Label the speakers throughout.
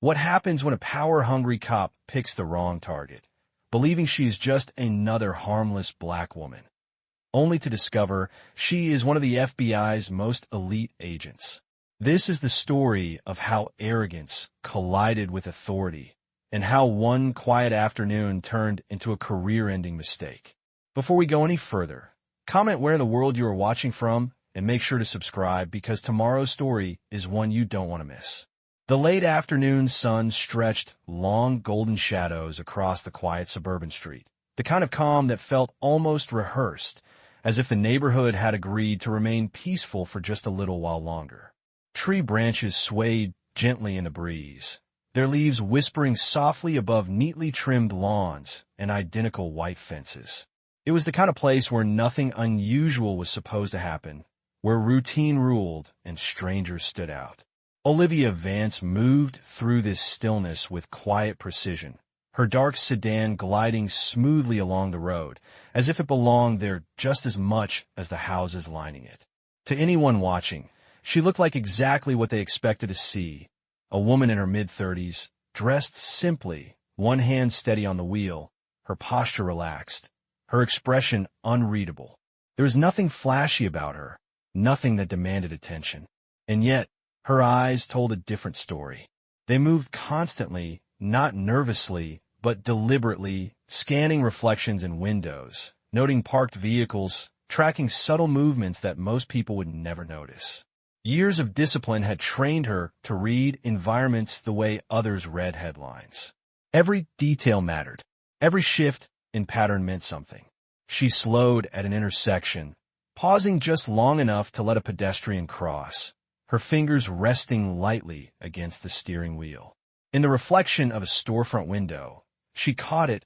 Speaker 1: What happens when a power-hungry cop picks the wrong target, believing she is just another harmless black woman, only to discover she is one of the FBI's most elite agents. This is the story of how arrogance collided with authority, and how one quiet afternoon turned into a career-ending mistake. Before we go any further, comment where in the world you are watching from, and make sure to subscribe because tomorrow's story is one you don't want to miss. The late afternoon sun stretched long golden shadows across the quiet suburban street, the kind of calm that felt almost rehearsed, as if the neighborhood had agreed to remain peaceful for just a little while longer. Tree branches swayed gently in the breeze, their leaves whispering softly above neatly trimmed lawns and identical white fences. It was the kind of place where nothing unusual was supposed to happen, where routine ruled and strangers stood out. Olivia Vance moved through this stillness with quiet precision, her dark sedan gliding smoothly along the road, as if it belonged there just as much as the houses lining it. To anyone watching, she looked like exactly what they expected to see, a woman in her mid-30s, dressed simply, one hand steady on the wheel, her posture relaxed, her expression unreadable. There was nothing flashy about her, nothing that demanded attention. And yet, her eyes told a different story. They moved constantly, not nervously, but deliberately, scanning reflections in windows, noting parked vehicles, tracking subtle movements that most people would never notice. Years of discipline had trained her to read environments the way others read headlines. Every detail mattered. Every shift in pattern meant something. She slowed at an intersection, pausing just long enough to let a pedestrian cross, her fingers resting lightly against the steering wheel. In the reflection of a storefront window, she caught it,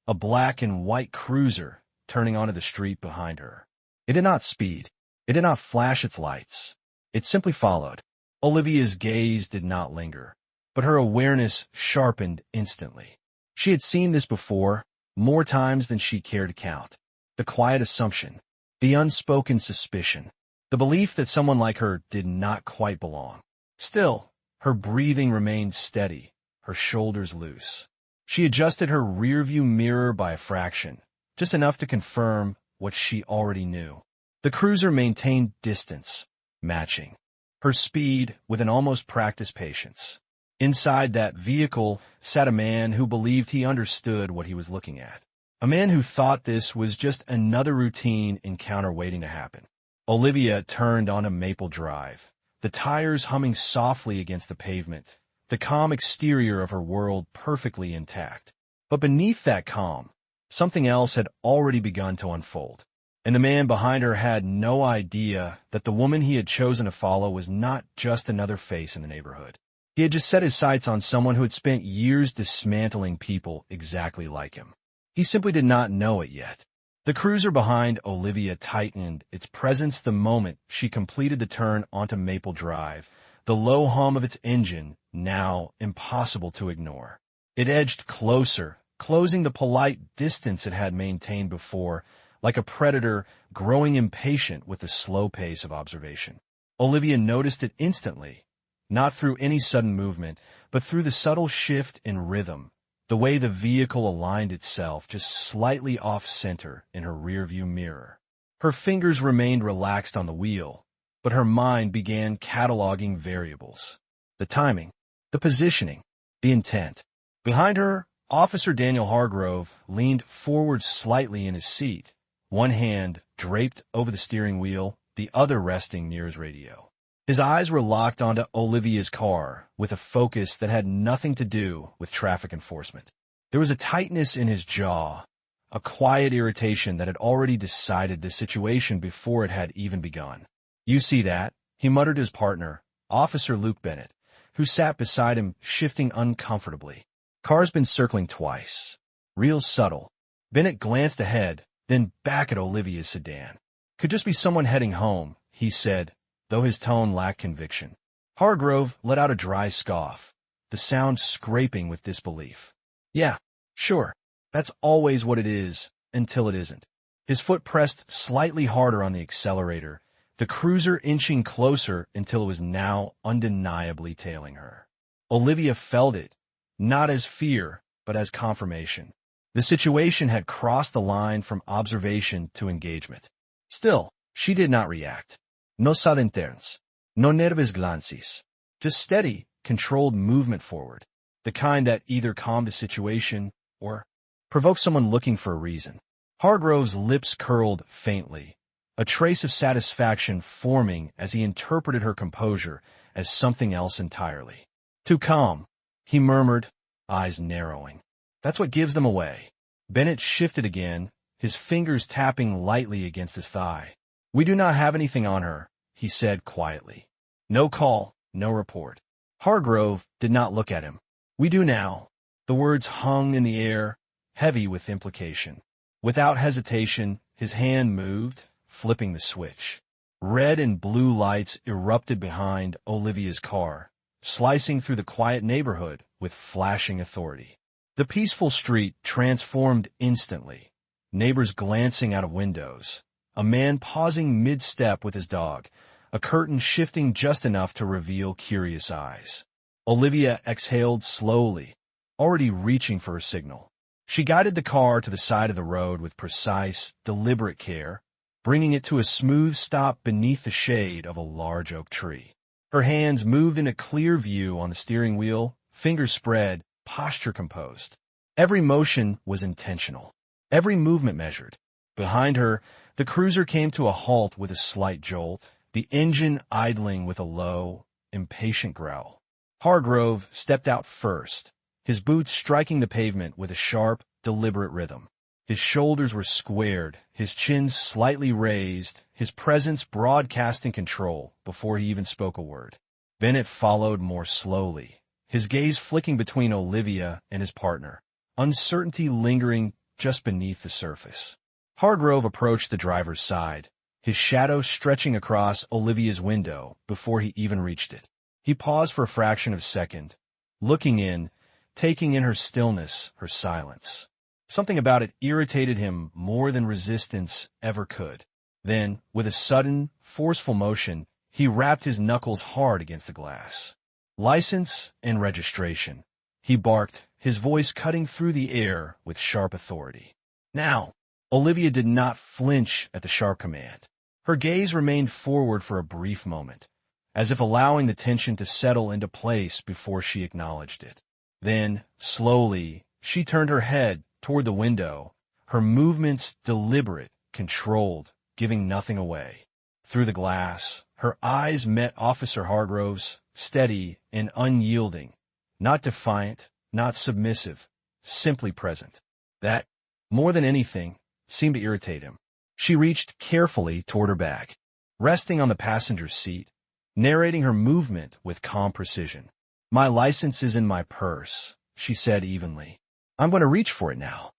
Speaker 1: a black and white cruiser turning onto the street behind her. It did not speed. It did not flash its lights. It simply followed. Olivia's gaze did not linger, but her awareness sharpened instantly. She had seen this before, more times than she cared to count. The quiet assumption, the unspoken suspicion, the belief that someone like her did not quite belong. Still, her breathing remained steady, her shoulders loose. She adjusted her rearview mirror by a fraction, just enough to confirm what she already knew. The cruiser maintained distance, matching her speed with an almost practiced patience. Inside that vehicle sat a man who believed he understood what he was looking at. A man who thought this was just another routine encounter waiting to happen. Olivia turned onto Maple Drive, the tires humming softly against the pavement, the calm exterior of her world perfectly intact. But beneath that calm, something else had already begun to unfold. And the man behind her had no idea that the woman he had chosen to follow was not just another face in the neighborhood. He had just set his sights on someone who had spent years dismantling people exactly like him. He simply did not know it yet. The cruiser behind Olivia tightened its presence the moment she completed the turn onto Maple Drive, the low hum of its engine now impossible to ignore. It edged closer, closing the polite distance it had maintained before, like a predator growing impatient with the slow pace of observation. Olivia noticed it instantly, not through any sudden movement, but through the subtle shift in rhythm, the way the vehicle aligned itself just slightly off-center in her rearview mirror. Her fingers remained relaxed on the wheel, but her mind began cataloging variables. The timing, the positioning, the intent. Behind her, Officer Daniel Hargrove leaned forward slightly in his seat, one hand draped over the steering wheel, the other resting near his radio. His eyes were locked onto Olivia's car with a focus that had nothing to do with traffic enforcement. There was a tightness in his jaw, a quiet irritation that had already decided the situation before it had even begun. "You see that?" he muttered to his partner, Officer Luke Bennett, who sat beside him, shifting uncomfortably. "Car's been circling twice. Real subtle." Bennett glanced ahead, then back at Olivia's sedan. "Could just be someone heading home," he said, though his tone lacked conviction. Hargrove let out a dry scoff, the sound scraping with disbelief. "Yeah, sure. That's always what it is, until it isn't." His foot pressed slightly harder on the accelerator, the cruiser inching closer until it was now undeniably tailing her. Olivia felt it, not as fear, but as confirmation. The situation had crossed the line from observation to engagement. Still, she did not react. No sadenterns, no nerves glances. Just steady, controlled movement forward. The kind that either calmed a situation or provoked someone looking for a reason. Hargrove's lips curled faintly, a trace of satisfaction forming as he interpreted her composure as something else entirely. Too calm, he murmured, eyes narrowing. That's what gives them away. Bennett shifted again, his fingers tapping lightly against his thigh. We do not have anything on her, he said quietly. No call, no report. Hargrove did not look at him. We do now. The words hung in the air, heavy with implication. Without hesitation, his hand moved, flipping the switch. Red and blue lights erupted behind Olivia's car, slicing through the quiet neighborhood with flashing authority. The peaceful street transformed instantly, neighbors glancing out of windows, a man pausing mid-step with his dog, a curtain shifting just enough to reveal curious eyes. Olivia exhaled slowly, already reaching for her signal. She guided the car to the side of the road with precise, deliberate care, bringing it to a smooth stop beneath the shade of a large oak tree. Her hands moved in a clear view on the steering wheel, fingers spread, posture composed. Every motion was intentional, every movement measured. Behind her, the cruiser came to a halt with a slight jolt, the engine idling with a low, impatient growl. Hargrove stepped out first, his boots striking the pavement with a sharp, deliberate rhythm. His shoulders were squared, his chin slightly raised, his presence broadcasting control before he even spoke a word. Bennett followed more slowly, his gaze flicking between Olivia and his partner, uncertainty lingering just beneath the surface. Hargrove approached the driver's side, his shadow stretching across Olivia's window before he even reached it. He paused for a fraction of a second, looking in, taking in her stillness, her silence. Something about it irritated him more than resistance ever could. Then, with a sudden, forceful motion, he rapped his knuckles hard against the glass. License and registration, he barked, his voice cutting through the air with sharp authority. Now, Olivia did not flinch at the sharp command. Her gaze remained forward for a brief moment, as if allowing the tension to settle into place before she acknowledged it. Then, slowly, she turned her head toward the window, her movements deliberate, controlled, giving nothing away. Through the glass, her eyes met Officer Hargrove's, steady and unyielding, not defiant, not submissive, simply present. That, more than anything, seemed to irritate him. She reached carefully toward her bag, resting on the passenger's seat, narrating her movement with calm precision. My license is in my purse, she said evenly. I'm going to reach for it now.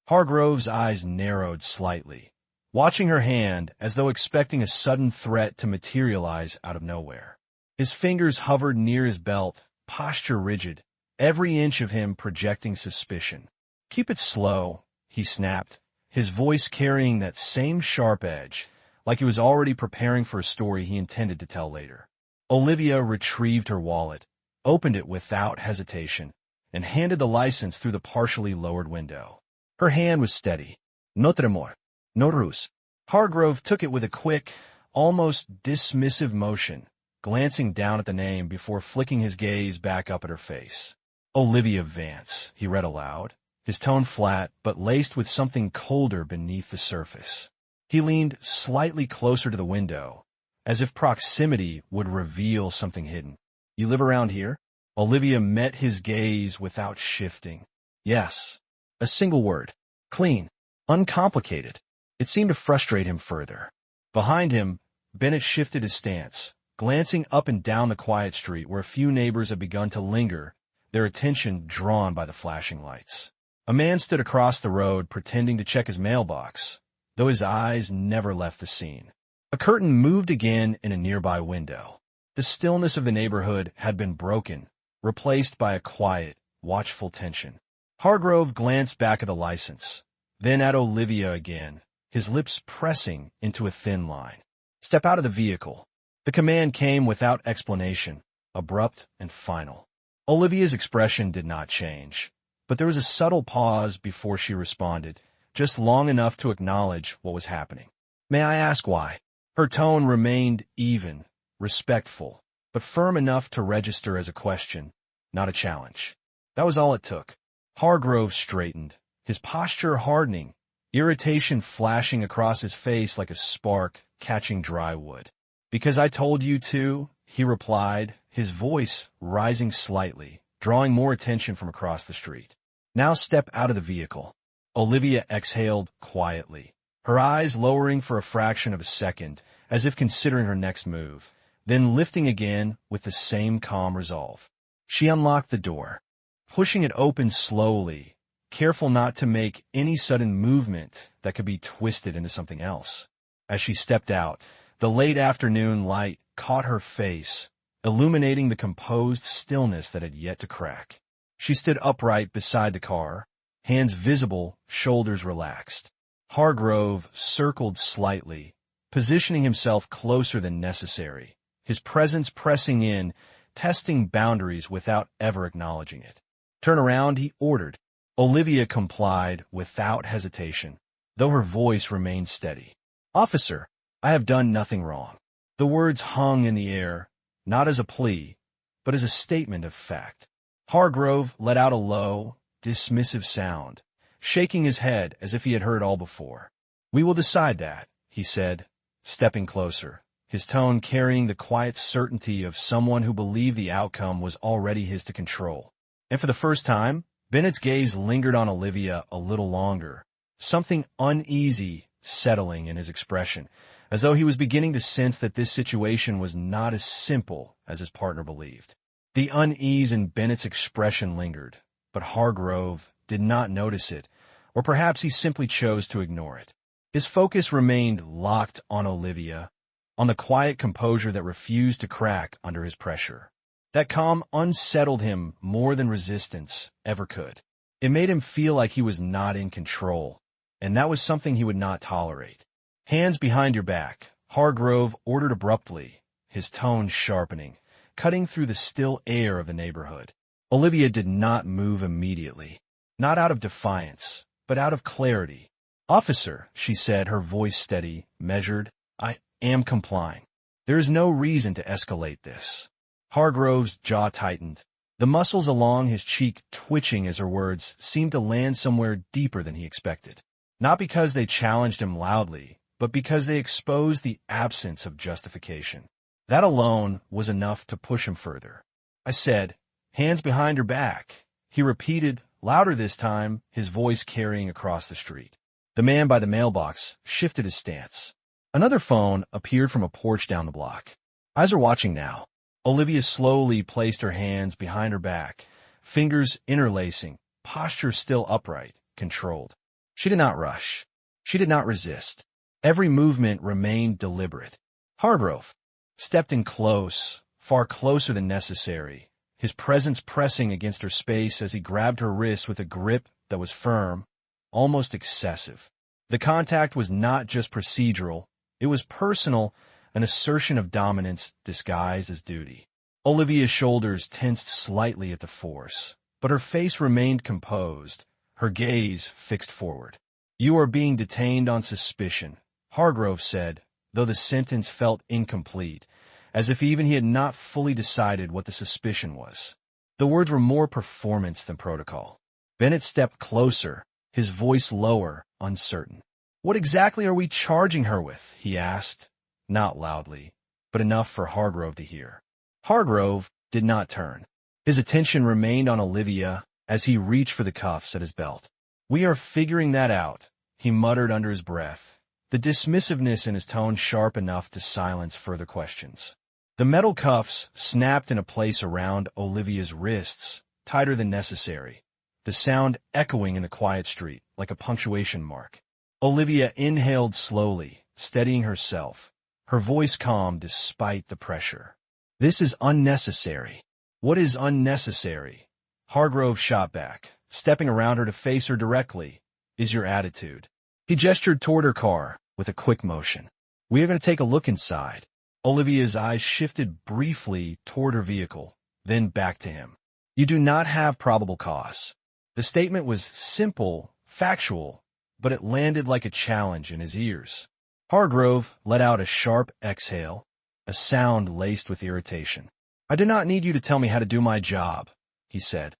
Speaker 1: Hargrove's eyes narrowed slightly, watching her hand as though expecting a sudden threat to materialize out of nowhere. His fingers hovered near his belt, posture rigid, every inch of him projecting suspicion. Keep it slow, he snapped, his voice carrying that same sharp edge, like he was already preparing for a story he intended to tell later. Olivia retrieved her wallet, opened it without hesitation, and handed the license through the partially lowered window. Her hand was steady. No tremor, no ruse. Hargrove took it with a quick, almost dismissive motion, glancing down at the name before flicking his gaze back up at her face. Olivia Vance, he read aloud, his tone flat but laced with something colder beneath the surface. He leaned slightly closer to the window, as if proximity would reveal something hidden. You live around here? Olivia met his gaze without shifting. Yes. A single word. Clean. Uncomplicated. It seemed to frustrate him further. Behind him, Bennett shifted his stance, glancing up and down the quiet street where a few neighbors had begun to linger, their attention drawn by the flashing lights. A man stood across the road pretending to check his mailbox, though his eyes never left the scene. A curtain moved again in a nearby window. The stillness of the neighborhood had been broken, replaced by a quiet, watchful tension. Hargrove glanced back at the license, then at Olivia again, his lips pressing into a thin line. Step out of the vehicle. The command came without explanation, abrupt and final. Olivia's expression did not change, but there was a subtle pause before she responded, just long enough to acknowledge what was happening. "May I ask why?" Her tone remained even, respectful, but firm enough to register as a question, not a challenge. That was all it took. Hargrove straightened, his posture hardening, irritation flashing across his face like a spark catching dry wood. "Because I told you to," he replied, his voice rising slightly, drawing more attention from across the street. "Now step out of the vehicle." Olivia exhaled quietly, her eyes lowering for a fraction of a second, as if considering her next move, then lifting again with the same calm resolve. She unlocked the door, pushing it open slowly, careful not to make any sudden movement that could be twisted into something else. As she stepped out, the late afternoon light caught her face, illuminating the composed stillness that had yet to crack. She stood upright beside the car, hands visible, shoulders relaxed. Hargrove circled slightly, positioning himself closer than necessary, his presence pressing in, testing boundaries without ever acknowledging it. "Turn around," he ordered. Olivia complied without hesitation, though her voice remained steady. "Officer, I have done nothing wrong." The words hung in the air, not as a plea, but as a statement of fact. Hargrove let out a low, dismissive sound, shaking his head as if he had heard all before. "We will decide that," he said, stepping closer, his tone carrying the quiet certainty of someone who believed the outcome was already his to control. And for the first time, Bennett's gaze lingered on Olivia a little longer, something uneasy settling in his expression, as though he was beginning to sense that this situation was not as simple as his partner believed. The unease in Bennett's expression lingered, but Hargrove did not notice it, or perhaps he simply chose to ignore it. His focus remained locked on Olivia, on the quiet composure that refused to crack under his pressure. That calm unsettled him more than resistance ever could. It made him feel like he was not in control, and that was something he would not tolerate. "Hands behind your back," Hargrove ordered abruptly, his tone sharpening, cutting through the still air of the neighborhood. Olivia did not move immediately, not out of defiance, but out of clarity. "Officer," she said, her voice steady, measured, "I am complying. There is no reason to escalate this." Hargrove's jaw tightened, the muscles along his cheek twitching as her words seemed to land somewhere deeper than he expected. Not because they challenged him loudly, but because they exposed the absence of justification. That alone was enough to push him further. "I said, hands behind your back," he repeated, louder this time, his voice carrying across the street. The man by the mailbox shifted his stance. Another phone appeared from a porch down the block. "Eyes are watching now." Olivia slowly placed her hands behind her back, fingers interlacing, posture still upright, controlled. She did not rush. She did not resist. Every movement remained deliberate. Hargrove stepped in close, far closer than necessary, his presence pressing against her space as he grabbed her wrist with a grip that was firm, almost excessive. The contact was not just procedural, it was personal, an assertion of dominance disguised as duty. Olivia's shoulders tensed slightly at the force, but her face remained composed, her gaze fixed forward. "You are being detained on suspicion," Hargrove said, though the sentence felt incomplete, as if even he had not fully decided what the suspicion was. The words were more performance than protocol. Bennett stepped closer, his voice lower, uncertain. "What exactly are we charging her with?" he asked, not loudly, but enough for Hargrove to hear. Hargrove did not turn. His attention remained on Olivia as he reached for the cuffs at his belt. "We are figuring that out," he muttered under his breath, the dismissiveness in his tone sharp enough to silence further questions. The metal cuffs snapped into place around Olivia's wrists, tighter than necessary, the sound echoing in the quiet street like a punctuation mark. Olivia inhaled slowly, steadying herself, her voice calm despite the pressure. "This is unnecessary." "What is unnecessary?" Hargrove shot back, stepping around her to face her directly. "Is your attitude." He gestured toward her car with a quick motion. "We are going to take a look inside." Olivia's eyes shifted briefly toward her vehicle, then back to him. You do not have probable cause. The statement was simple, factual, but it landed like a challenge in his ears. Hargrove let out a sharp exhale, a sound laced with irritation. I do not need you to tell me how to do my job, he said,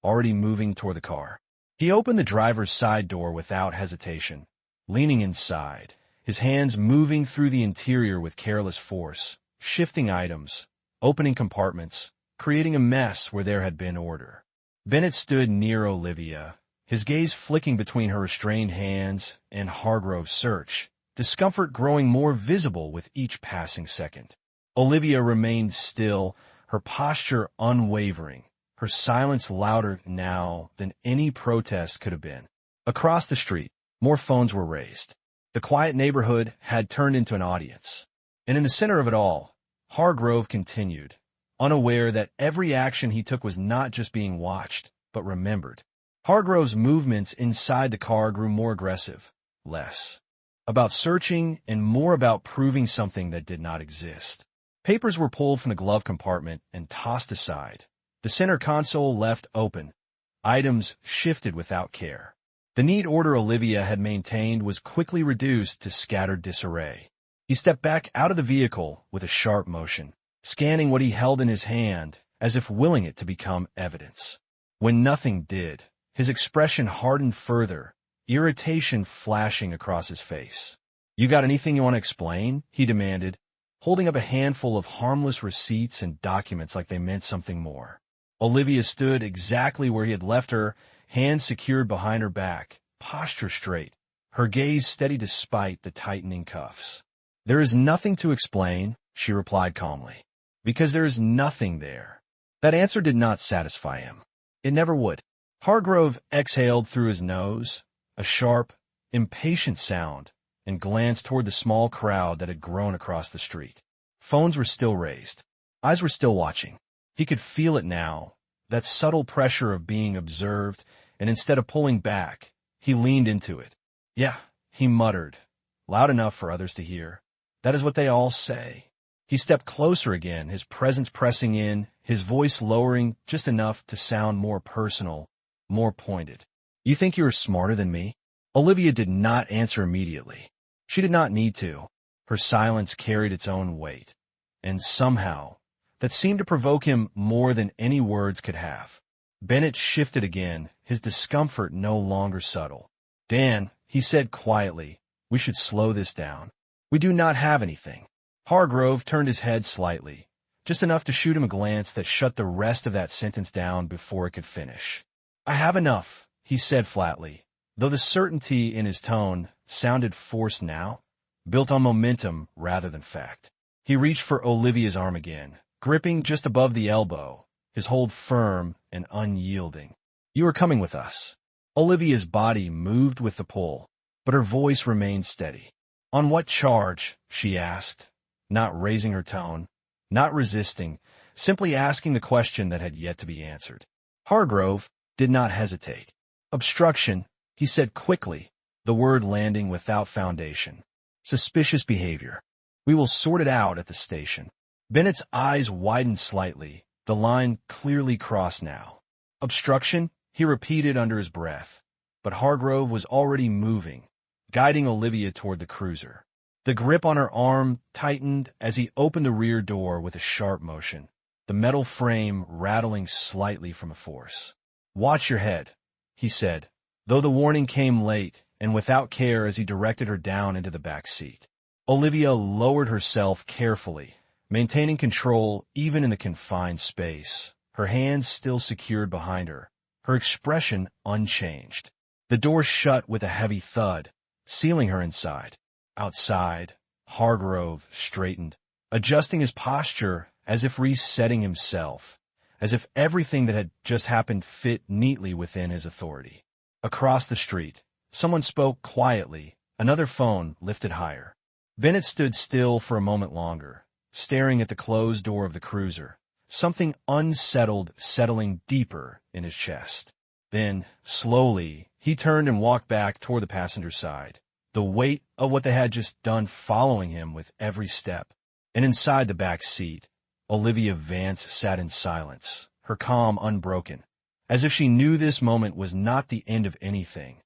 Speaker 1: already moving toward the car. He opened the driver's side door without hesitation, leaning inside, his hands moving through the interior with careless force, shifting items, opening compartments, creating a mess where there had been order. Bennett stood near Olivia, his gaze flicking between her restrained hands and Hargrove's search, discomfort growing more visible with each passing second. Olivia remained still, her posture unwavering, her silence louder now than any protest could have been. Across the street, more phones were raised. The quiet neighborhood had turned into an audience. And in the center of it all, Hargrove continued, unaware that every action he took was not just being watched, but remembered. Hargrove's movements inside the car grew more aggressive, less about searching and more about proving something that did not exist. Papers were pulled from the glove compartment and tossed aside. The center console left open. Items shifted without care. The neat order Olivia had maintained was quickly reduced to scattered disarray. He stepped back out of the vehicle with a sharp motion, scanning what he held in his hand as if willing it to become evidence. When nothing did, his expression hardened further, irritation flashing across his face. You got anything you want to explain? He demanded, holding up a handful of harmless receipts and documents like they meant something more. Olivia stood exactly where he had left her, hands secured behind her back, posture straight, her gaze steady despite the tightening cuffs. There is nothing to explain, she replied calmly, because there is nothing there. That answer did not satisfy him. It never would. Hargrove exhaled through his nose, a sharp, impatient sound, and glanced toward the small crowd that had grown across the street. Phones were still raised. Eyes were still watching. He could feel it now, that subtle pressure of being observed, and instead of pulling back, he leaned into it. Yeah, he muttered, loud enough for others to hear. That is what they all say. He stepped closer again, his presence pressing in, his voice lowering just enough to sound more personal, more pointed. You think you are smarter than me? Olivia did not answer immediately. She did not need to. Her silence carried its own weight. And somehow, that seemed to provoke him more than any words could have. Bennett shifted again, his discomfort no longer subtle. Dan, he said quietly, we should slow this down. We do not have anything. Hargrove turned his head slightly, just enough to shoot him a glance that shut the rest of that sentence down before it could finish. I have enough, he said flatly, though the certainty in his tone sounded forced now, built on momentum rather than fact. He reached for Olivia's arm again, gripping just above the elbow, his hold firm and unyielding. You are coming with us. Olivia's body moved with the pull, but her voice remained steady. On what charge? She asked, not raising her tone, not resisting, simply asking the question that had yet to be answered. Hargrove did not hesitate. Obstruction, he said quickly, the word landing without foundation. Suspicious behavior. We will sort it out at the station. Bennett's eyes widened slightly, the line clearly crossed now. Obstruction, he repeated under his breath, but Hargrove was already moving, guiding Olivia toward the cruiser. The grip on her arm tightened as he opened the rear door with a sharp motion, the metal frame rattling slightly from a force. Watch your head, he said, though the warning came late and without care as he directed her down into the back seat. Olivia lowered herself carefully, maintaining control even in the confined space, her hands still secured behind her, her expression unchanged. The door shut with a heavy thud, sealing her inside. Outside, Hargrove straightened, adjusting his posture as if resetting himself, as if everything that had just happened fit neatly within his authority. Across the street, someone spoke quietly, another phone lifted higher. Bennett stood still for a moment longer, staring at the closed door of the cruiser, something unsettled settling deeper in his chest. Then, slowly, he turned and walked back toward the passenger side, the weight of what they had just done following him with every step. And inside the back seat, Olivia Vance sat in silence, her calm unbroken, as if she knew this moment was not the end of anything,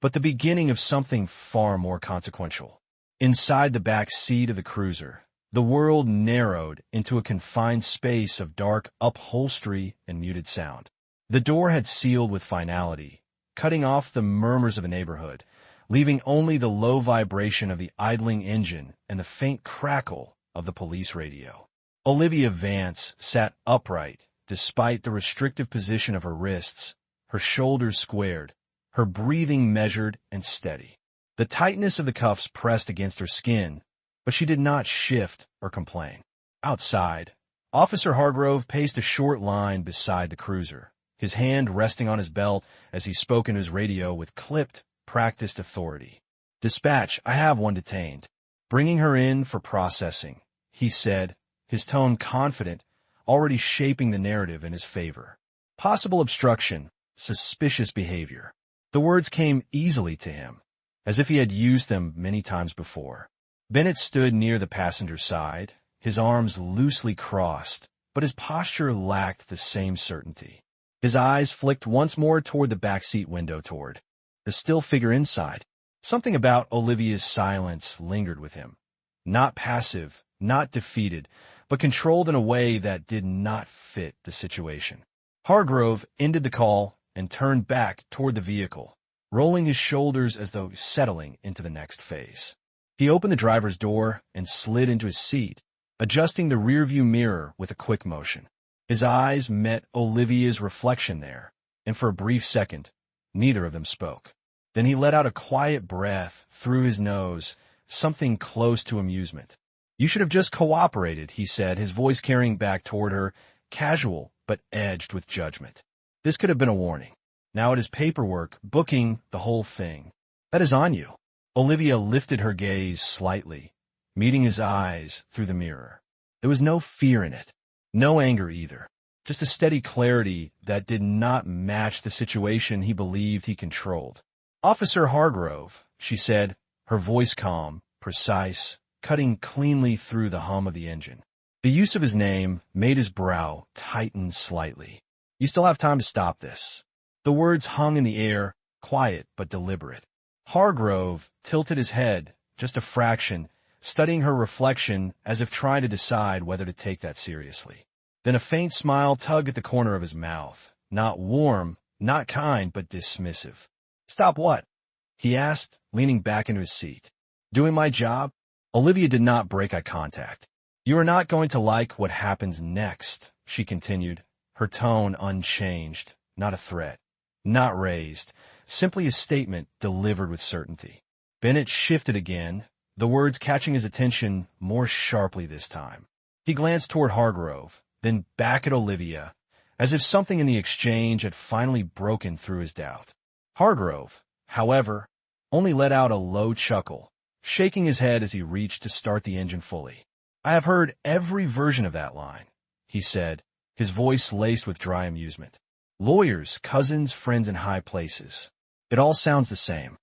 Speaker 1: but the beginning of something far more consequential. Inside the back seat of the cruiser, the world narrowed into a confined space of dark upholstery and muted sound. The door had sealed with finality, cutting off the murmurs of the neighborhood, leaving only the low vibration of the idling engine and the faint crackle of the police radio. Olivia Vance sat upright, despite the restrictive position of her wrists, her shoulders squared, her breathing measured and steady. The tightness of the cuffs pressed against her skin, but she did not shift or complain. Outside, Officer Hargrove paced a short line beside the cruiser, his hand resting on his belt as he spoke into his radio with clipped, practiced authority. "Dispatch, I have one detained. Bringing her in for processing," he said, his tone confident, already shaping the narrative in his favor. Possible obstruction, suspicious behavior. The words came easily to him, as if he had used them many times before. Bennett stood near the passenger side, his arms loosely crossed, but his posture lacked the same certainty. His eyes flicked once more toward the backseat window toward the still figure inside. Something about Olivia's silence lingered with him. Not passive, not defeated, but controlled in a way that did not fit the situation. Hargrove ended the call and turned back toward the vehicle, rolling his shoulders as though settling into the next phase. He opened the driver's door and slid into his seat, adjusting the rearview mirror with a quick motion. His eyes met Olivia's reflection there, and for a brief second, neither of them spoke. Then he let out a quiet breath through his nose, something close to amusement. "You should have just cooperated," he said, his voice carrying back toward her, casual but edged with judgment. "This could have been a warning. Now it is paperwork, booking, the whole thing. That is on you." Olivia lifted her gaze slightly, meeting his eyes through the mirror. There was no fear in it, no anger either, just a steady clarity that did not match the situation he believed he controlled. "Officer Hargrove," she said, her voice calm, precise, cutting cleanly through the hum of the engine. The use of his name made his brow tighten slightly. "You still have time to stop this." The words hung in the air, quiet but deliberate. Hargrove tilted his head, just a fraction, studying her reflection as if trying to decide whether to take that seriously. Then a faint smile tugged at the corner of his mouth, not warm, not kind, but dismissive. "Stop what?" he asked, leaning back into his seat. "Doing my job?" Olivia did not break eye contact. "You are not going to like what happens next," she continued, her tone unchanged, not a threat, not raised, simply a statement delivered with certainty. Bennett shifted again, the words catching his attention more sharply this time. He glanced toward Hargrove, then back at Olivia, as if something in the exchange had finally broken through his doubt. Hargrove, however, only let out a low chuckle, shaking his head as he reached to start the engine fully. "I have heard every version of that line," he said, his voice laced with dry amusement. "Lawyers, cousins, friends in high places. It all sounds the same."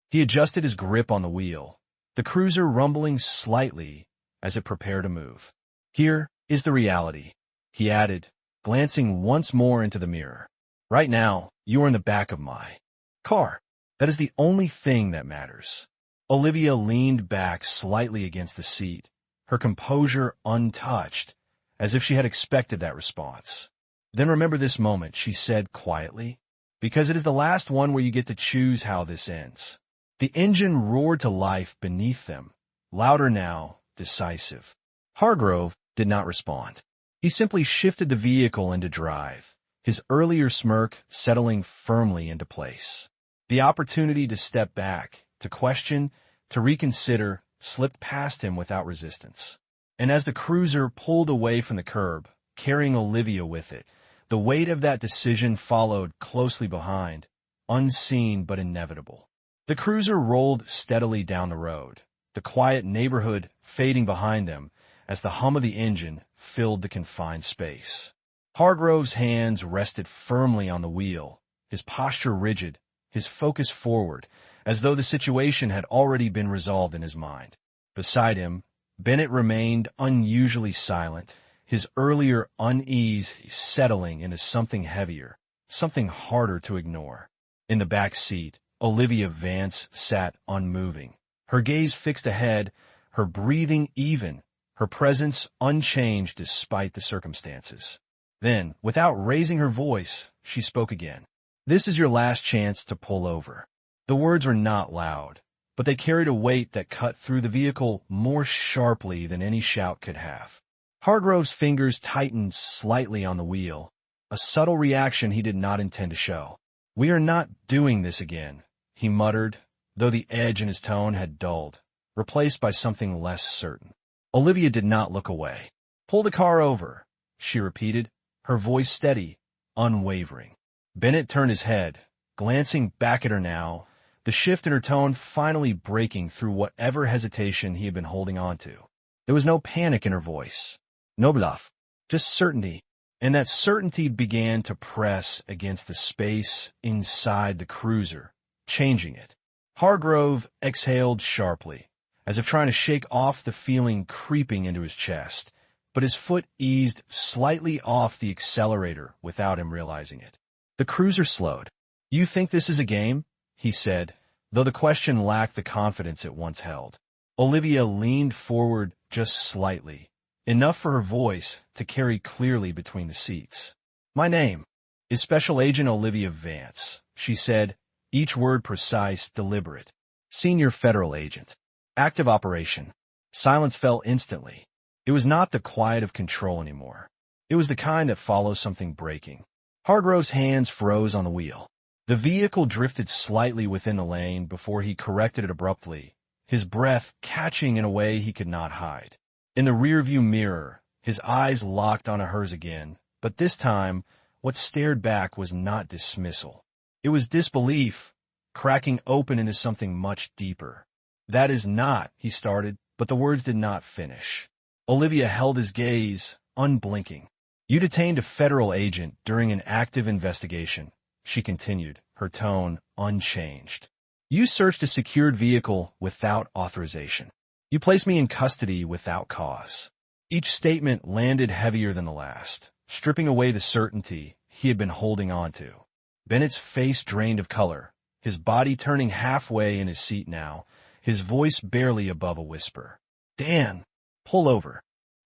Speaker 1: He adjusted his grip on the wheel, the cruiser rumbling slightly as it prepared to move. "Here is the reality," he added, glancing once more into the mirror. "Right now, you are in the back of my car. That is the only thing that matters." Olivia leaned back slightly against the seat, her composure untouched, as if she had expected that response. "Then remember this moment," she said quietly, "because it is the last one where you get to choose how this ends." The engine roared to life beneath them, louder now, decisive. Hargrove did not respond. He simply shifted the vehicle into drive, his earlier smirk settling firmly into place. The opportunity to step back, to question, to reconsider, slipped past him without resistance. And as the cruiser pulled away from the curb, carrying Olivia with it, the weight of that decision followed closely behind, unseen but inevitable. The cruiser rolled steadily down the road, the quiet neighborhood fading behind them as the hum of the engine filled the confined space. Hargrove's hands rested firmly on the wheel, his posture rigid, his focus forward, as though the situation had already been resolved in his mind. Beside him, Bennett remained unusually silent, his earlier unease settling into something heavier, something harder to ignore. In the back seat, Olivia Vance sat unmoving, her gaze fixed ahead, her breathing even, her presence unchanged despite the circumstances. Then, without raising her voice, she spoke again. "This is your last chance to pull over." The words were not loud, but they carried a weight that cut through the vehicle more sharply than any shout could have. Hargrove's fingers tightened slightly on the wheel, a subtle reaction he did not intend to show. "We are not doing this again," he muttered, though the edge in his tone had dulled, replaced by something less certain. Olivia did not look away. "Pull the car over," she repeated, her voice steady, unwavering. Bennett turned his head, glancing back at her now, the shift in her tone finally breaking through whatever hesitation he had been holding on to. There was no panic in her voice, no bluff, just certainty, and that certainty began to press against the space inside the cruiser, changing it. Hargrove exhaled sharply, as if trying to shake off the feeling creeping into his chest, but his foot eased slightly off the accelerator without him realizing it. The cruiser slowed. "You think this is a game?" he said, though the question lacked the confidence it once held. Olivia leaned forward just slightly, enough for her voice to carry clearly between the seats. "My name is Special Agent Olivia Vance," she said, each word precise, deliberate. "Senior Federal Agent. Active operation." Silence fell instantly. It was not the quiet of control anymore. It was the kind that follows something breaking. Hargrove's hands froze on the wheel. The vehicle drifted slightly within the lane before he corrected it abruptly, his breath catching in a way he could not hide. In the rearview mirror, his eyes locked onto hers again, but this time, what stared back was not dismissal. It was disbelief, cracking open into something much deeper. "That is not," he started, but the words did not finish. Olivia held his gaze, unblinking. "You detained a federal agent during an active investigation," she continued, her tone unchanged. "You searched a secured vehicle without authorization. You placed me in custody without cause." Each statement landed heavier than the last, stripping away the certainty he had been holding on to. Bennett's face drained of color, his body turning halfway in his seat now, his voice barely above a whisper. "Dan, pull over."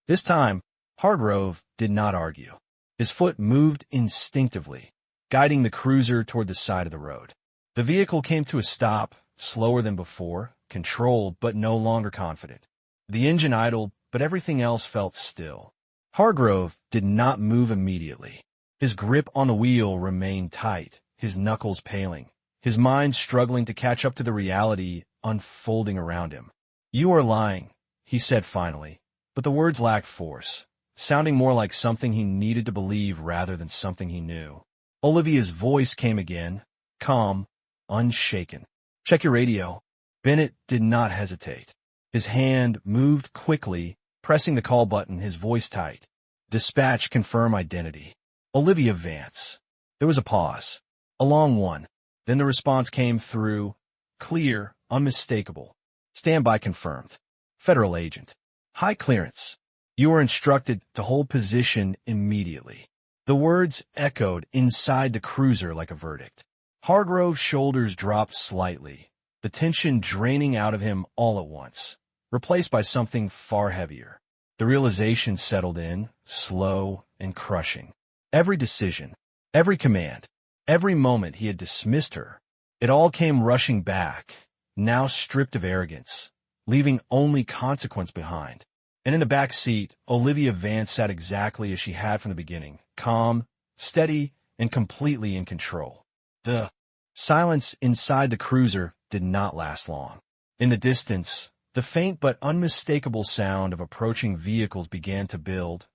Speaker 1: This time, Hargrove did not argue. His foot moved instinctively, guiding the cruiser toward the side of the road. The vehicle came to a stop, slower than before, controlled but no longer confident. The engine idled, but everything else felt still. Hargrove did not move immediately. His grip on the wheel remained tight, his knuckles paling, his mind struggling to catch up to the reality unfolding around him. "You are lying," he said finally, but the words lacked force, sounding more like something he needed to believe rather than something he knew. Olivia's voice came again, calm, unshaken. "Check your radio." Bennett did not hesitate. His hand moved quickly, pressing the call button, his voice tight. "Dispatch, confirm identity. Olivia Vance." There was a pause, a long one. Then the response came through, clear, unmistakable. "Standby confirmed. Federal agent. High clearance. You are instructed to hold position immediately." The words echoed inside the cruiser like a verdict. Hargrove's shoulders dropped slightly, the tension draining out of him all at once, replaced by something far heavier. The realization settled in, slow and crushing. Every decision, every command, every moment he had dismissed her, it all came rushing back, now stripped of arrogance, leaving only consequence behind. And in the back seat, Olivia Vance sat exactly as she had from the beginning, calm, steady, and completely in control. The silence inside the cruiser did not last long. In the distance, the faint but unmistakable sound of approaching vehicles began to build,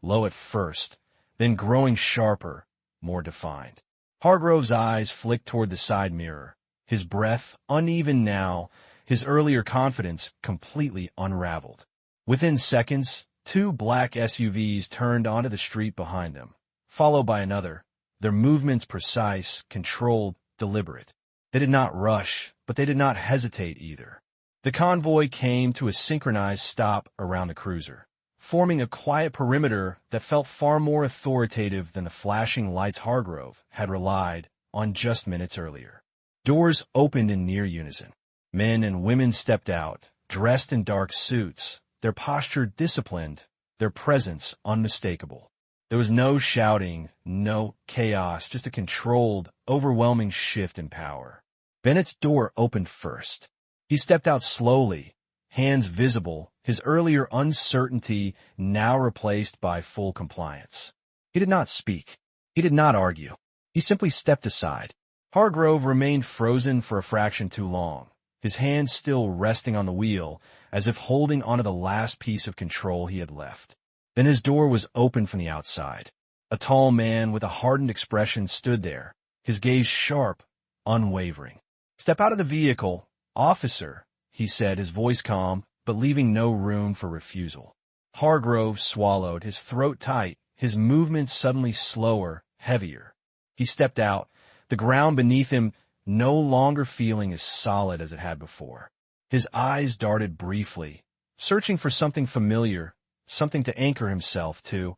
Speaker 1: low at first, then growing sharper, more defined. Hargrove's eyes flicked toward the side mirror, his breath uneven now, his earlier confidence completely unraveled. Within seconds, two black SUVs turned onto the street behind them, followed by another, their movements precise, controlled, deliberate. They did not rush, but they did not hesitate either. The convoy came to a synchronized stop around the cruiser, forming a quiet perimeter that felt far more authoritative than the flashing lights Hargrove had relied on just minutes earlier. Doors opened in near unison. Men and women stepped out, dressed in dark suits, their posture disciplined, their presence unmistakable. There was no shouting, no chaos, just a controlled, overwhelming shift in power. Bennett's door opened first. He stepped out slowly, hands visible, his earlier uncertainty now replaced by full compliance. He did not speak. He did not argue. He simply stepped aside. Hargrove remained frozen for a fraction too long, his hands still resting on the wheel, as if holding onto the last piece of control he had left. Then his door was opened from the outside. A tall man with a hardened expression stood there, his gaze sharp, unwavering. "Step out of the vehicle, officer," he said, his voice calm, but leaving no room for refusal. Hargrove swallowed, his throat tight, his movements suddenly slower, heavier. He stepped out, the ground beneath him no longer feeling as solid as it had before. His eyes darted briefly, searching for something familiar, something to anchor himself to,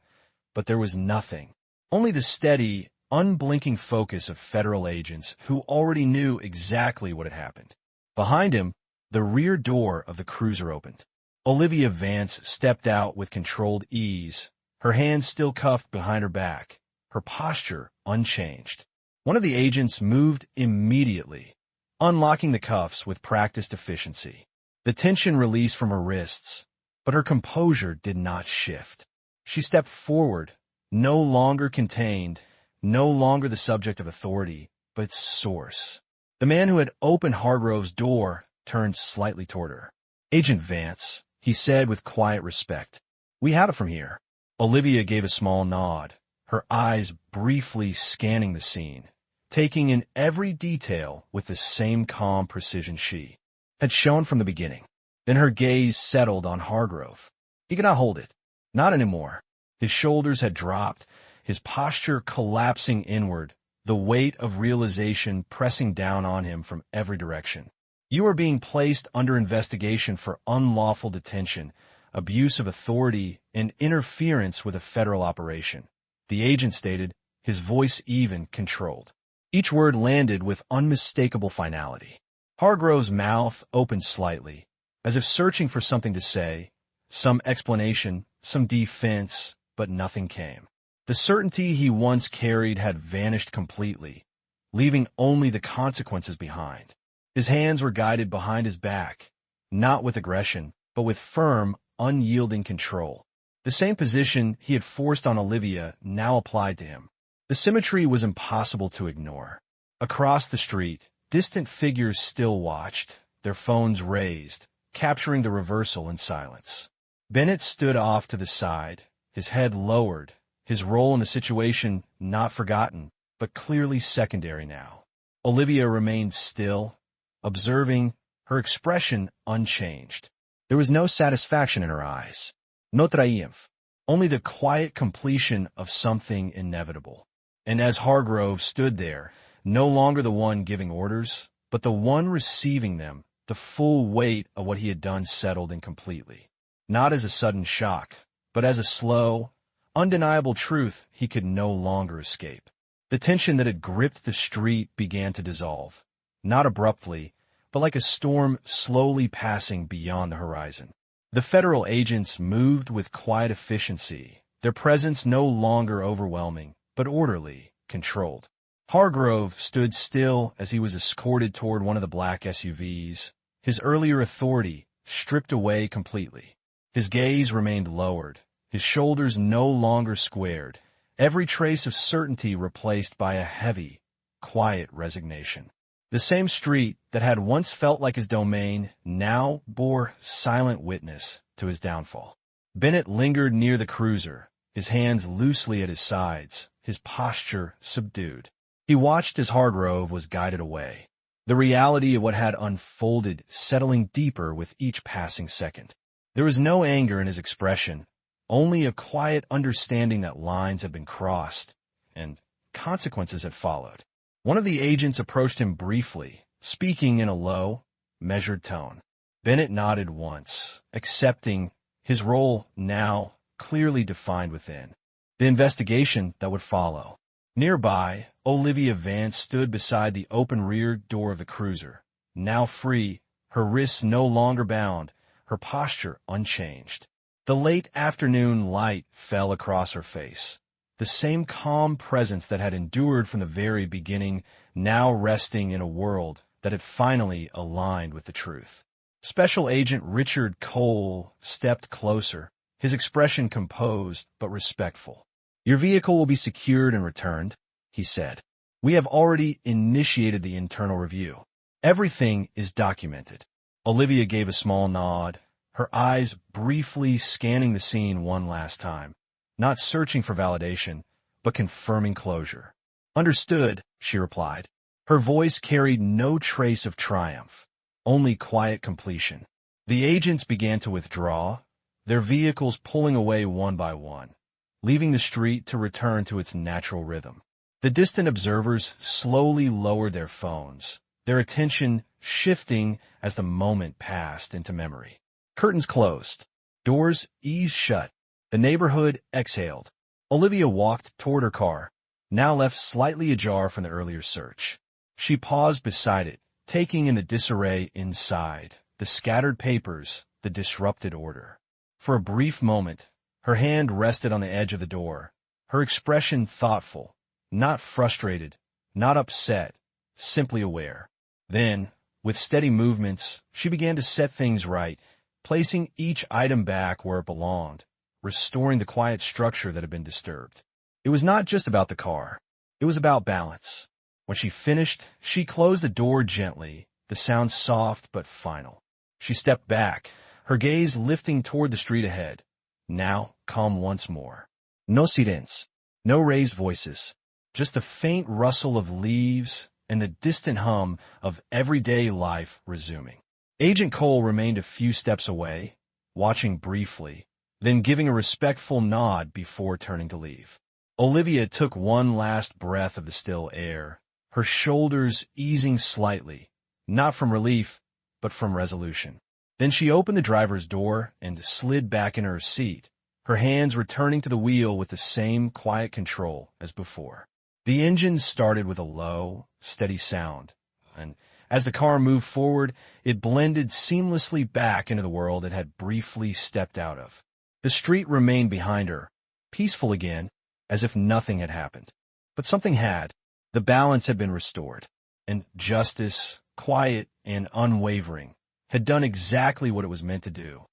Speaker 1: but there was nothing. Only the steady, unblinking focus of federal agents who already knew exactly what had happened. Behind him, the rear door of the cruiser opened. Olivia Vance stepped out with controlled ease, her hands still cuffed behind her back, her posture unchanged. One of the agents moved immediately, unlocking the cuffs with practiced efficiency. The tension released from her wrists, but her composure did not shift. She stepped forward, no longer contained, no longer the subject of authority, but its source. The man who had opened Hargrove's door turned slightly toward her. "Agent Vance," he said with quiet respect. "We have it from here." Olivia gave a small nod, her eyes briefly scanning the scene, taking in every detail with the same calm precision she had shown from the beginning. Then her gaze settled on Hargrove. He could not hold it. Not anymore. His shoulders had dropped, his posture collapsing inward, the weight of realization pressing down on him from every direction. "You are being placed under investigation for unlawful detention, abuse of authority, and interference with a federal operation," the agent stated, his voice even, controlled. Each word landed with unmistakable finality. Hargrove's mouth opened slightly, as if searching for something to say, some explanation, some defense, but nothing came. The certainty he once carried had vanished completely, leaving only the consequences behind. His hands were guided behind his back, not with aggression, but with firm, unyielding control. The same position he had forced on Olivia now applied to him. The symmetry was impossible to ignore. Across the street, distant figures still watched, their phones raised, capturing the reversal in silence. Bennett stood off to the side, his head lowered, his role in the situation not forgotten, but clearly secondary now. Olivia remained still, observing, her expression unchanged. There was no satisfaction in her eyes. No triumph. Only the quiet completion of something inevitable. And as Hargrove stood there, no longer the one giving orders, but the one receiving them, the full weight of what he had done settled in completely. Not as a sudden shock, but as a slow, undeniable truth he could no longer escape. The tension that had gripped the street began to dissolve, not abruptly, but like a storm slowly passing beyond the horizon. The federal agents moved with quiet efficiency, their presence no longer overwhelming, but orderly, controlled. Hargrove stood still as he was escorted toward one of the black SUVs, his earlier authority stripped away completely. His gaze remained lowered, his shoulders no longer squared, every trace of certainty replaced by a heavy, quiet resignation. The same street that had once felt like his domain now bore silent witness to his downfall. Bennett lingered near the cruiser, his hands loosely at his sides, his posture subdued. He watched as Hargrove was guided away, the reality of what had unfolded settling deeper with each passing second. There was no anger in his expression, only a quiet understanding that lines had been crossed, and consequences had followed. One of the agents approached him briefly, speaking in a low, measured tone. Bennett nodded once, accepting his role now clearly defined within. The investigation that would follow. Nearby, Olivia Vance stood beside the open rear door of the cruiser, now free, her wrists no longer bound, her posture unchanged. The late afternoon light fell across her face. The same calm presence that had endured from the very beginning, now resting in a world that had finally aligned with the truth. Special Agent Richard Cole stepped closer, his expression composed but respectful. "Your vehicle will be secured and returned," he said. "We have already initiated the internal review. Everything is documented." Olivia gave a small nod, her eyes briefly scanning the scene one last time, not searching for validation, but confirming closure. "Understood," she replied. Her voice carried no trace of triumph, only quiet completion. The agents began to withdraw, their vehicles pulling away one by one, leaving the street to return to its natural rhythm. The distant observers slowly lowered their phones, their attention shifting as the moment passed into memory. Curtains closed. Doors eased shut. The neighborhood exhaled. Olivia walked toward her car, now left slightly ajar from the earlier search. She paused beside it, taking in the disarray inside, the scattered papers, the disrupted order. For a brief moment, her hand rested on the edge of the door, her expression thoughtful, not frustrated, not upset, simply aware. Then, with steady movements, she began to set things right, placing each item back where it belonged, restoring the quiet structure that had been disturbed. It was not just about the car. It was about balance. When she finished, she closed the door gently, the sound soft but final. She stepped back, her gaze lifting toward the street ahead, now calm once more. No sirens, no raised voices, just the faint rustle of leaves and the distant hum of everyday life resuming. Agent Cole remained a few steps away, watching briefly, then giving a respectful nod before turning to leave. Olivia took one last breath of the still air, her shoulders easing slightly, not from relief, but from resolution. Then she opened the driver's door and slid back in her seat, her hands returning to the wheel with the same quiet control as before. The engine started with a low, steady sound, and as the car moved forward, it blended seamlessly back into the world it had briefly stepped out of. The street remained behind her, peaceful again, as if nothing had happened. But something had. The balance had been restored, and justice, quiet and unwavering, had done exactly what it was meant to do.